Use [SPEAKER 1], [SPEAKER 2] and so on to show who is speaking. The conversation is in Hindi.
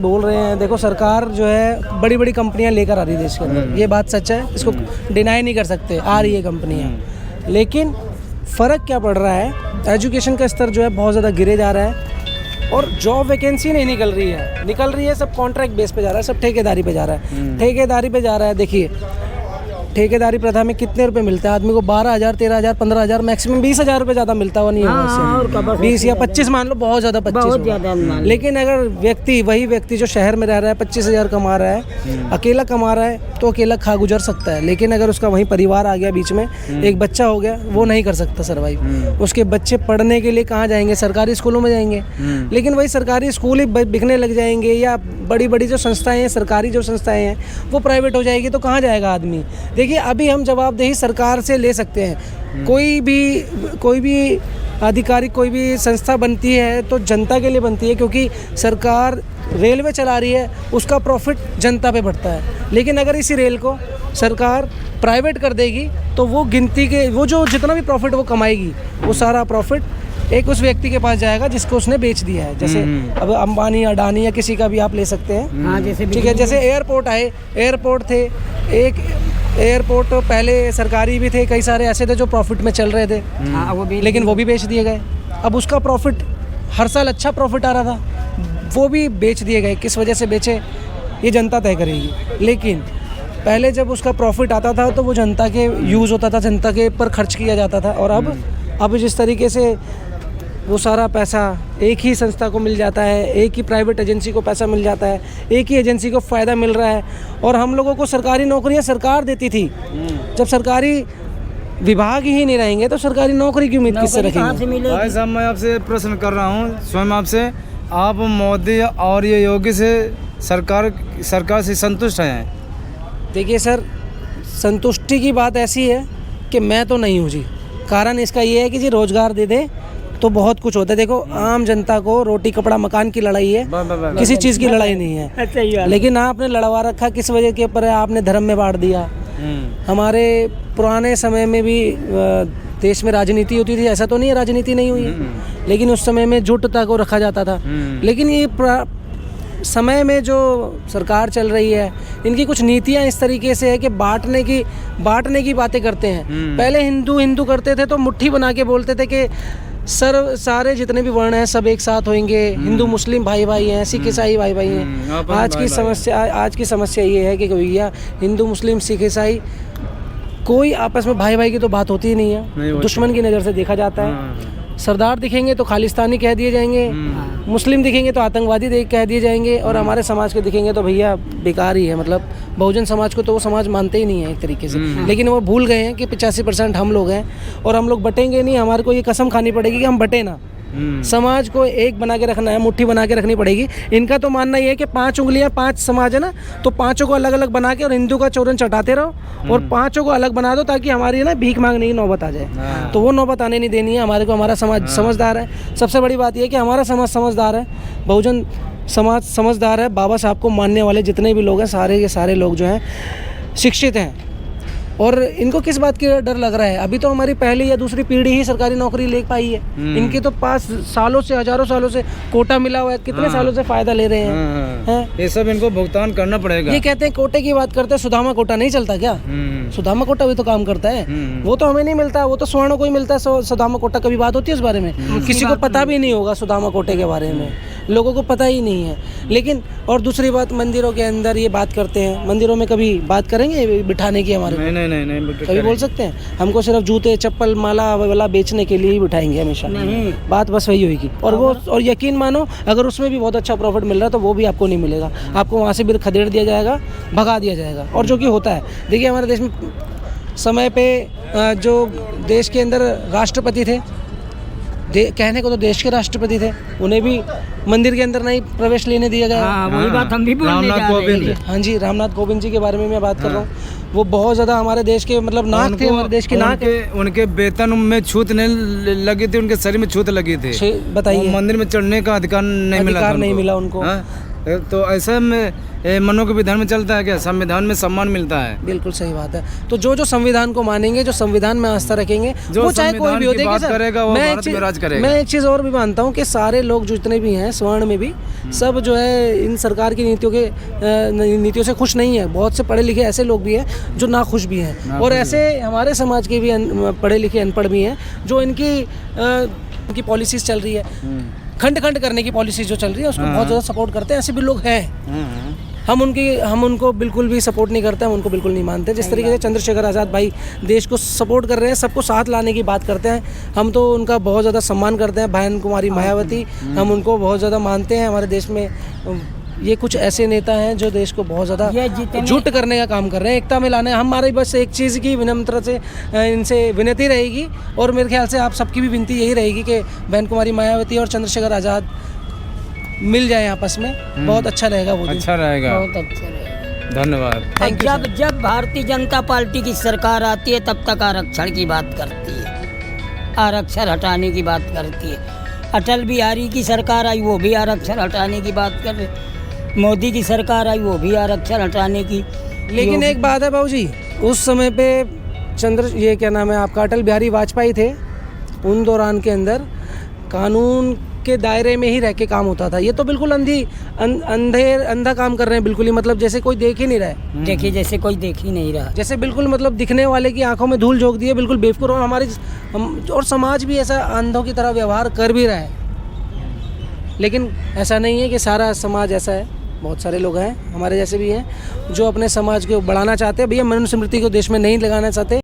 [SPEAKER 1] बोल रहे हैं, देखो सरकार जो है बड़ी बड़ी कंपनियां लेकर आ रही है देश के अंदर, ये बात सच है, इसको डिनाई नहीं कर सकते, आ रही है कंपनियां। लेकिन फ़र्क क्या पड़ रहा है, एजुकेशन का स्तर जो है बहुत ज़्यादा गिरे जा रहा है और जॉब वैकेंसी नहीं निकल रही है, सब कॉन्ट्रैक्ट बेस पे जा रहा है, सब ठेकेदारी पे जा रहा है, ठेकेदारी पे जा रहा है। देखिए ठेकेदारी प्रथा में कितने रुपए मिलते हैं आदमी को, 12,000, 13,000, 15,000, मैक्सिमम 20,000 रुपये ज़्यादा मिलता हुआ नहीं होगा, 20 या 25 मान लो, बहुत ज़्यादा 25। लेकिन अगर वही व्यक्ति जो शहर में रह रहा है 25,000 कमा रहा है, अकेला कमा रहा है, तो अकेला खा गुजर सकता है। लेकिन अगर उसका वहीं परिवार आ गया बीच में, एक बच्चा हो गया, वो नहीं कर सकता सर्वाइव। उसके बच्चे पढ़ने के लिए कहाँ जाएंगे, सरकारी स्कूलों में जाएंगे। लेकिन वही सरकारी स्कूल ही बिकने लग जाएंगे या बड़ी बड़ी जो संस्थाएं हैं, सरकारी जो संस्थाएं हैं वो प्राइवेट हो जाएगी, तो कहाँ जाएगा आदमी। देखिए अभी हम जवाबदेही सरकार से ले सकते हैं, कोई भी आधिकारिक कोई भी संस्था बनती है तो जनता के लिए बनती है, क्योंकि सरकार रेलवे चला रही है, उसका प्रॉफिट जनता पे बढ़ता है। लेकिन अगर इसी रेल को सरकार प्राइवेट कर देगी तो वो जो जितना भी प्रॉफिट वो कमाएगी, वो सारा प्रॉफिट एक उस व्यक्ति के पास जाएगा जिसको उसने बेच दिया है। जैसे अब अंबानी, अडानी या किसी का भी आप ले सकते हैं। हाँ, ठीक है। जैसे एयरपोर्ट थे, एक एयरपोर्ट पहले सरकारी भी थे, कई सारे ऐसे थे जो प्रॉफिट में चल रहे थे, लेकिन वो भी बेच दिए गए। अब उसका प्रॉफिट हर साल अच्छा प्रॉफिट आ रहा था, वो भी बेच दिए गए। किस वजह से बेचे ये जनता तय करेगी। लेकिन पहले जब उसका प्रॉफिट आता था तो वो जनता के यूज़ होता था, जनता के ऊपर खर्च किया जाता था। और अब जिस तरीके से वो सारा पैसा एक ही संस्था को मिल जाता है, एक ही प्राइवेट एजेंसी को पैसा मिल जाता है, एक ही एजेंसी को फ़ायदा मिल रहा है। और हम लोगों को सरकारी नौकरियां सरकार देती थी, जब सरकारी विभाग ही नहीं रहेंगे तो सरकारी नौकरी की उम्मीद किससे रखेंगे।
[SPEAKER 2] भाई साहब, मैं आपसे प्रश्न कर रहा हूँ स्वयं आपसे, आप मोदी और ये योगी से सरकार से संतुष्ट हैं?
[SPEAKER 1] देखिए सर, संतुष्टि की बात ऐसी है कि मैं तो नहीं हूँ जी। कारण इसका ये है कि जी रोज़गार दे दे तो बहुत कुछ होता है। देखो आम जनता को रोटी कपड़ा मकान की लड़ाई है, किसी चीज़ की लड़ाई नहीं है। लेकिन आपने लड़वा रखा किस वजह के ऊपर है, आपने धर्म में बांट दिया। हमारे पुराने समय में भी देश में राजनीति होती थी, ऐसा तो नहीं है राजनीति नहीं हुई है, लेकिन उस समय में जुटता को रखा जाता था। लेकिन ये समय में जो सरकार चल रही है, इनकी कुछ नीतियाँ इस तरीके से है कि बांटने की बातें करते हैं। पहले हिंदू करते थे तो मुट्ठी बना के बोलते थे कि सारे जितने भी वर्ण हैं सब एक साथ होंगे, हिंदू मुस्लिम भाई हैं, सिख ईसाई भाई हैं। आज की समस्या ये है कि भैया हिंदू मुस्लिम सिख ईसाई कोई आपस में भाई की तो बात होती ही नहीं है, दुश्मन की नज़र से देखा जाता है। सरदार दिखेंगे तो खालिस्तानी कह दिए जाएंगे, मुस्लिम दिखेंगे तो आतंकवादी कह दिए जाएंगे, और हमारे समाज के दिखेंगे तो भैया बेकार ही है। मतलब बहुजन समाज को तो वो समाज मानते ही नहीं है एक तरीके से। लेकिन वो भूल गए हैं कि 85% हम लोग हैं और हम लोग बटेंगे नहीं। हमारे को ये कसम खानी पड़ेगी कि हम बटे ना, समाज को एक बना के रखना है, मुट्ठी बना के रखनी पड़ेगी। इनका तो मानना ये है कि 5 उंगलियां 5 समाज है ना, तो 5 को अलग अलग बना के और हिंदू का चौरन चटाते रहो और 5 को अलग बना दो, ताकि हमारी ना भीख मांगने की नौबत आ जाए। तो वो नौबत आने नहीं देनी है हमारे को। हमारा समाज समझदार है। सबसे बड़ी बात यह है कि हमारा समाज समझदार है, बहुजन समाज समझदार है। बाबा साहब को मानने वाले जितने भी लोग हैं, सारे के सारे लोग जो हैं शिक्षित हैं। और इनको किस बात की डर लग रहा है? अभी तो हमारी पहली या दूसरी पीढ़ी ही सरकारी नौकरी ले पाई है। इनके तो पास सालों से, हजारों सालों से कोटा मिला हुआ है, कितने सालों से फायदा ले रहे हैं।
[SPEAKER 2] ये सब इनको भुगतान करना पड़ेगा।
[SPEAKER 1] ये कहते हैं कोटे की बात करते हैं, सुदामा कोटा नहीं चलता क्या? सुदामा कोटा भी तो काम करता है, वो तो हमें नहीं मिलता, वो तो स्वर्ण को ही मिलता है। सुदामा कोटा कभी बात होती है उस बारे में? किसी को पता भी नहीं होगा सुदामा कोटे के बारे में, लोगों को पता ही नहीं है। लेकिन और दूसरी बात, मंदिरों के अंदर ये बात करते हैं, मंदिरों में कभी बात करेंगे बिठाने की? हमारे नहीं कभी बोल सकते हैं? हमको सिर्फ जूते चप्पल माला वाला बेचने के लिए ही बिठाएंगे हमेशा। बात बस वही होगी। और यकीन मानो, अगर उसमें भी बहुत अच्छा प्रॉफिट मिल रहा है तो वो भी आपको नहीं मिलेगा। आपको वहाँ से भी खदेड़ दिया जाएगा, भगा दिया जाएगा, और जो कि होता है। देखिए हमारे देश में समय पे जो देश के अंदर राष्ट्रपति थे, कहने को तो देश के राष्ट्रपति थे, उन्हें भी मंदिर के अंदर नहीं प्रवेश लेने दिया गया।
[SPEAKER 3] वही बात हम भी बोलने जा रहे हैं।
[SPEAKER 1] हाँ जी, रामनाथ कोविंद जी के बारे में मैं बात कर रहा हूँ। वो बहुत ज़्यादा हमारे देश के मतलब नाक थे, हमारे देश के नाक।
[SPEAKER 2] उनके वेतन में छूत नहीं लगी थी, उनके शरीर में छूत लगी थी।
[SPEAKER 1] बताइए,
[SPEAKER 2] मंदिर में चढ़ने का अधिकार नहीं मिला
[SPEAKER 1] उनको।
[SPEAKER 2] तो ऐसे में मनु के विधान में चलता है क्या? संविधान में सम्मान मिलता है।
[SPEAKER 1] बिल्कुल सही बात है। तो जो संविधान को मानेंगे, जो संविधान में आस्था रखेंगे,
[SPEAKER 2] जो
[SPEAKER 1] वो चाहे कोई भी हो,
[SPEAKER 2] संविधान की बात करेगा वो भारत में राज करेगा।
[SPEAKER 1] मैं एक चीज़ और भी मानता हूँ कि सारे लोग जो जितने भी हैं स्वर्ण में भी सब जो है इन सरकार की नीतियों से खुश नहीं है। बहुत से पढ़े लिखे ऐसे लोग भी हैं जो ना खुश भी हैं, और ऐसे हमारे समाज के भी पढ़े लिखे अनपढ़ भी हैं जो इनकी पॉलिसीज़ चल रही है, खंड करने की पॉलिसी जो चल रही है उसको बहुत ज़्यादा सपोर्ट करते हैं। ऐसे भी लोग हैं। हम उनको बिल्कुल भी सपोर्ट नहीं करते, हम उनको बिल्कुल नहीं मानते। जिस तरीके से चंद्रशेखर आज़ाद भाई देश को सपोर्ट कर रहे हैं, सबको साथ लाने की बात करते हैं, हम तो उनका बहुत ज़्यादा सम्मान करते हैं। बहन कुमारी मायावती, हम उनको बहुत ज़्यादा मानते हैं। हमारे देश में ये कुछ ऐसे नेता हैं जो देश को बहुत ज़्यादा जुट करने का काम कर रहे हैं, एकता में लाने। हमारी बस एक चीज़ की विनम्रता से इनसे विनती रहेगी, और मेरे ख्याल से आप सबकी भी विनती यही रहेगी कि बहन कुमारी मायावती और चंद्रशेखर आज़ाद मिल जाए आपस में, बहुत अच्छा रहेगा। वो
[SPEAKER 2] अच्छा रहेगा,
[SPEAKER 3] बहुत अच्छा रहेगा।
[SPEAKER 2] धन्यवाद।
[SPEAKER 1] Thank you.
[SPEAKER 3] जब भारतीय जनता पार्टी की सरकार आती है तब तक आरक्षण की बात करती है, आरक्षण हटाने की बात करती है। अटल बिहारी की सरकार आई, वो भी आरक्षण हटाने की बात कर रहे। मोदी की सरकार आई, वो भी आरक्षण हटाने की।
[SPEAKER 1] लेकिन एक बात है बाबूजी, उस समय पे ये क्या नाम है आपका, अटल बिहारी वाजपेयी थे, उन दौरान के अंदर कानून के दायरे में ही रह के काम होता था। ये तो बिल्कुल अंधा काम कर रहे हैं, बिल्कुल ही मतलब जैसे कोई देख ही नहीं रहा है।
[SPEAKER 3] देखिए जैसे कोई देख ही नहीं रहा,
[SPEAKER 1] जैसे बिल्कुल मतलब दिखने वाले की आंखों में धूल झोंक दी है, बिल्कुल बेवकूफ़। और और समाज भी ऐसा अंधों की तरह व्यवहार कर भी रहा है। लेकिन ऐसा नहीं है कि सारा समाज ऐसा है, बहुत सारे लोग हैं हमारे जैसे भी हैं जो अपने समाज को बढ़ाना चाहते हैं। भैया मनुस्मृति को देश में नहीं लगाना चाहते।